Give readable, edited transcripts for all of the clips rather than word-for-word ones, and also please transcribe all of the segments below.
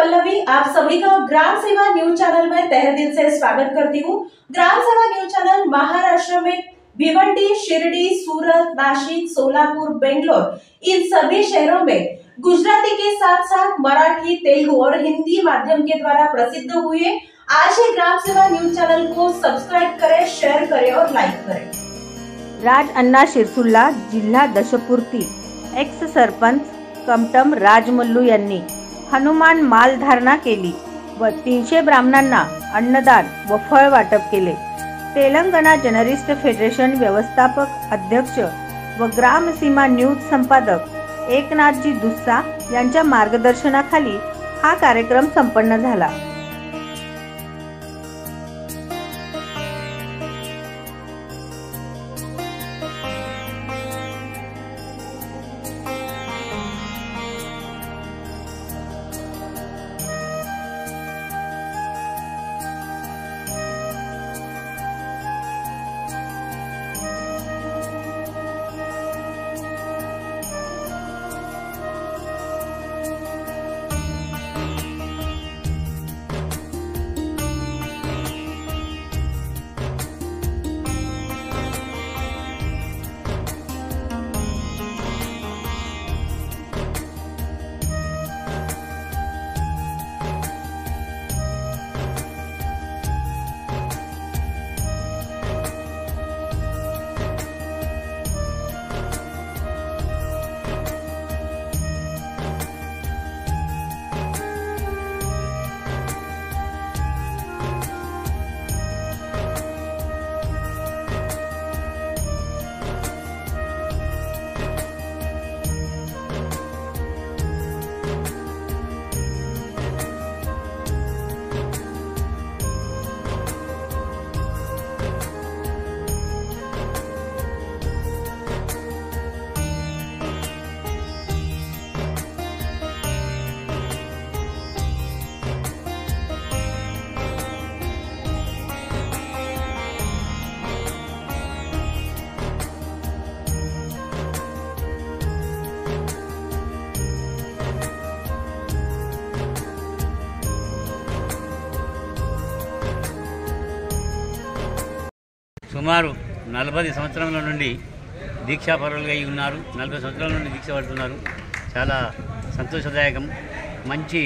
पल्लवी आप सभी का ग्राम सेवा न्यूज चैनल में तहे दिल से स्वागत करती हूँ। ग्राम सेवा न्यूज चैनल महाराष्ट्र में भिवंडी, शिरडी, सूरत, नासिक, सोलापुर, बेंगलोर इन सभी शहरों में गुजराती के साथ साथ मराठी, तेलुगु और हिंदी माध्यम के द्वारा प्रसिद्ध हुए। आज ही ग्राम सेवा न्यूज चैनल को सब्सक्राइब करें, शेयर करें और लाइक करें। राज अण्णा शिरसुल्ला, जिल्हा दशपूर्ती, एक्स सरपंच कमटम राजमल्लू यांनी हनुमान माल धारणा केली व 300 ब्राह्मणांना अन्नदान व फळ वाटप केले। तेलंगणा जर्नलिस्ट फेडरेशन व्यवस्थापक अध्यक्ष व ग्राम सीमा न्यूज संपादक एकनाथजी दुस्सा यांच्या मार्गदर्शनाखाली हा कार्यक्रम संपन्न झाला। సుమారు 40 సంవత్సరాల నుండి దీక్షాపరులుగా ఉన్నారు। 40 సంవత్సరాల నుండి దీక్ష పడుతున్నారు। చాలా సంతోషదాయకం। మంచి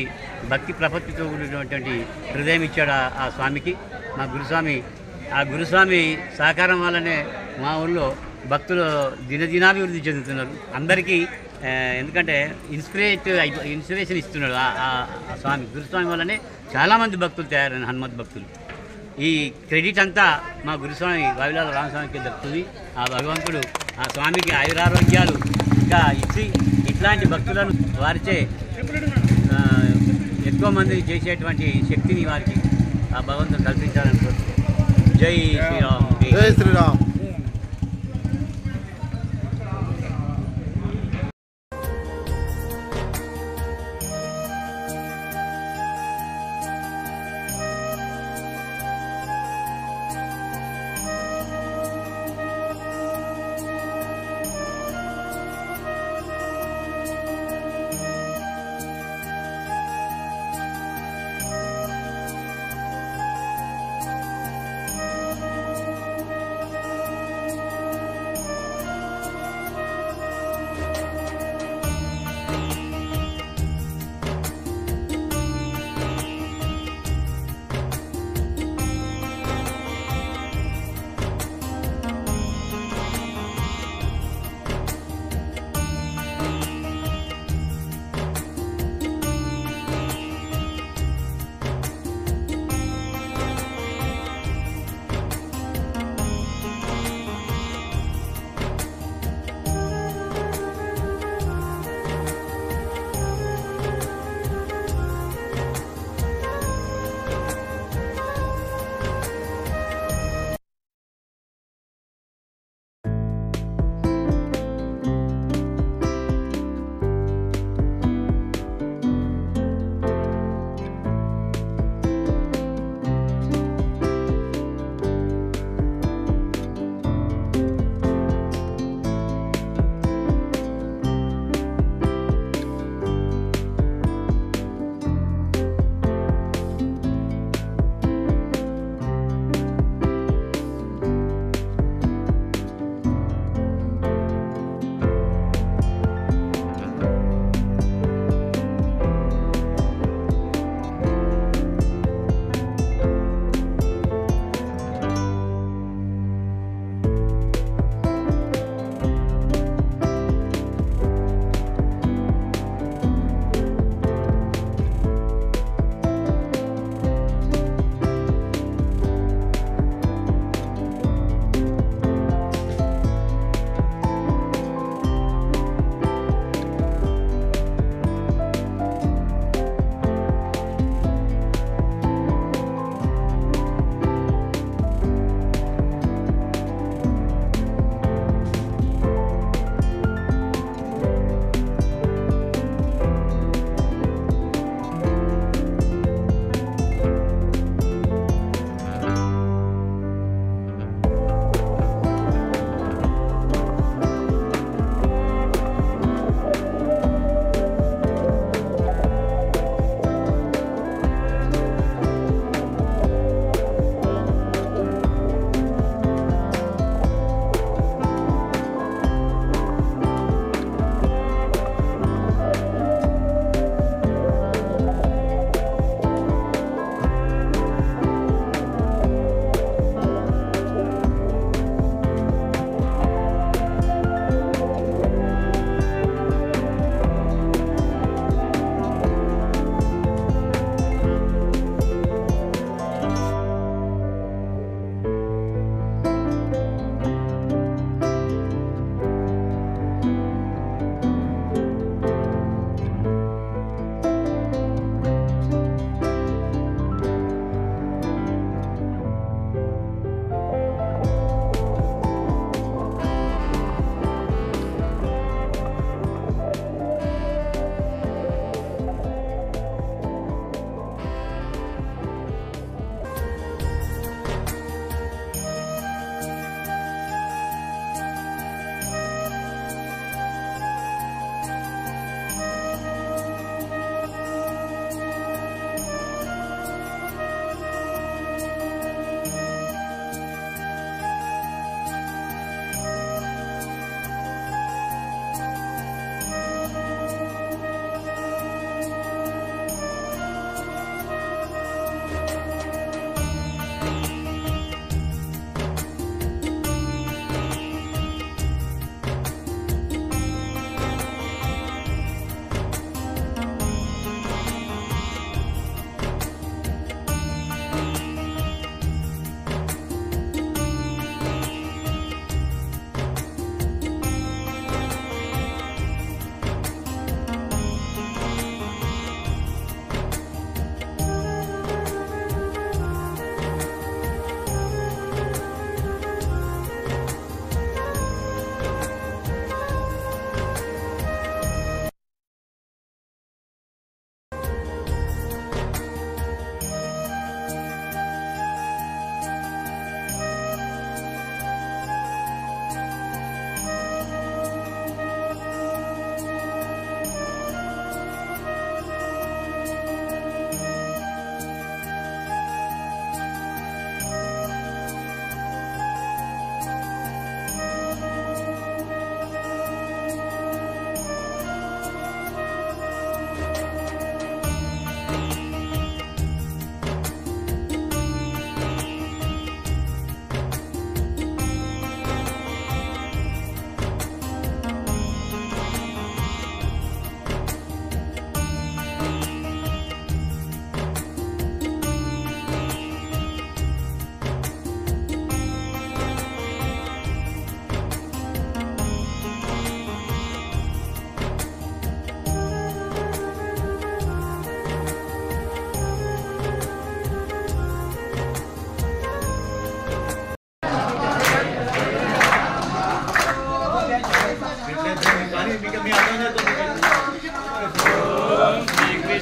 భక్తి ప్రపత్తితో కూడినటువంటి హృదయం ఇచ్చాడు ఆ స్వామికి, మా గురుస్వామి। ఆ గురుస్వామి సహకారం వల్లనే మా ఊళ్ళో భక్తులు దినదినాభివృద్ధి చెందుతున్నారు। అందరికీ ఎందుకంటే ఇన్స్పిరేషన్ ఇస్తున్నాడు ఆ స్వామి। గురుస్వామి వల్లనే చాలామంది భక్తులు తయారైన హనుమత్ భక్తులు। ఈ క్రెడిట్ అంతా మా గురుస్వామి వావిలాల రామస్వామికి దక్కుతుంది। ఆ భగవంతుడు ఆ స్వామికి ఆయురారోగ్యాలు ఇంకా ఇచ్చి ఇట్లాంటి భక్తులను వారిచే ఎక్కువ మందిని చేసేటువంటి శక్తిని వారికి ఆ భగవంతుడు కల్పించాలని కోరుతున్నాను। జై శ్రీరామ్, జై శ్రీరామ్।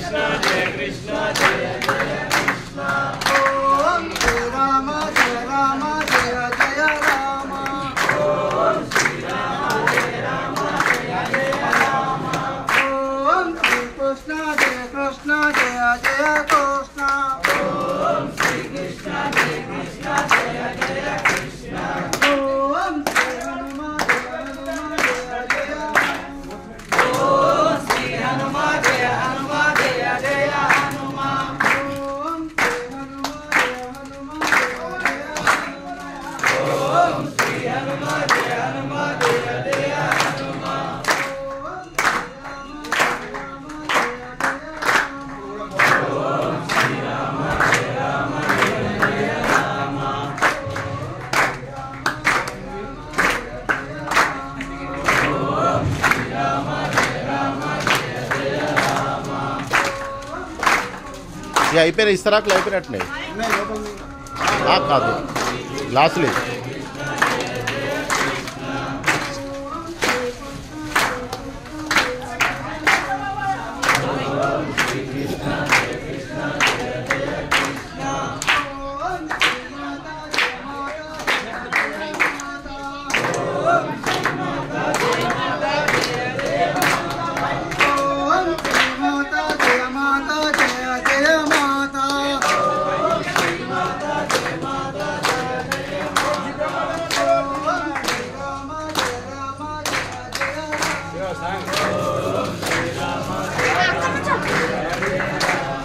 ये అయిపోయిన ఇస్తరాకులు అయిపోయినట్నే కాదు లాస్ట్ లేదు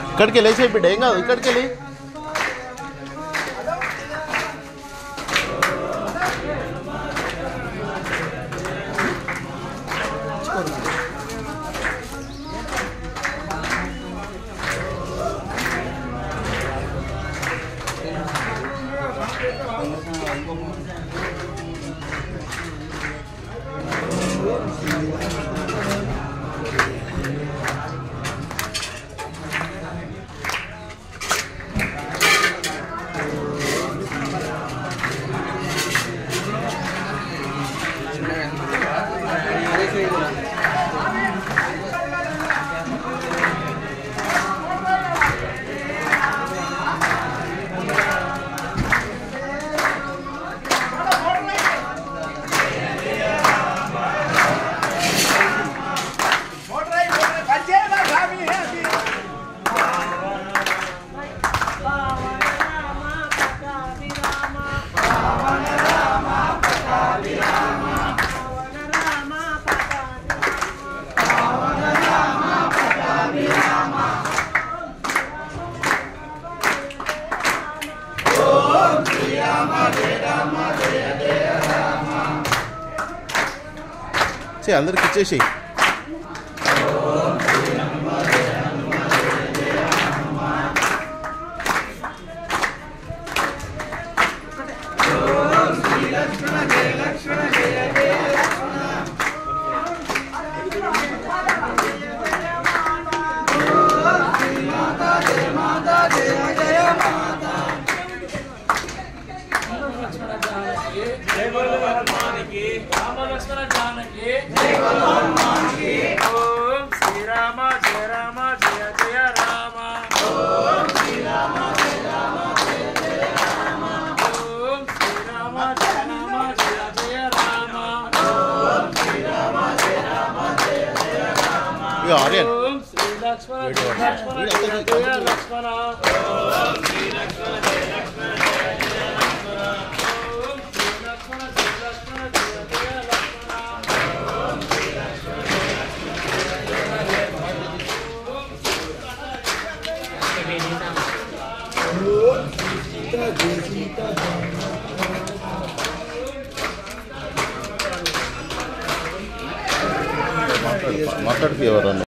ఇక్కడికి వెళ్ళేసి బిడ్డ ఏం కాదు ఇక్కడికి వెళ్ళి అందరికి ఇచ్చేసి ఆర్యన్ మాట్లాడికి ఎవరన్నా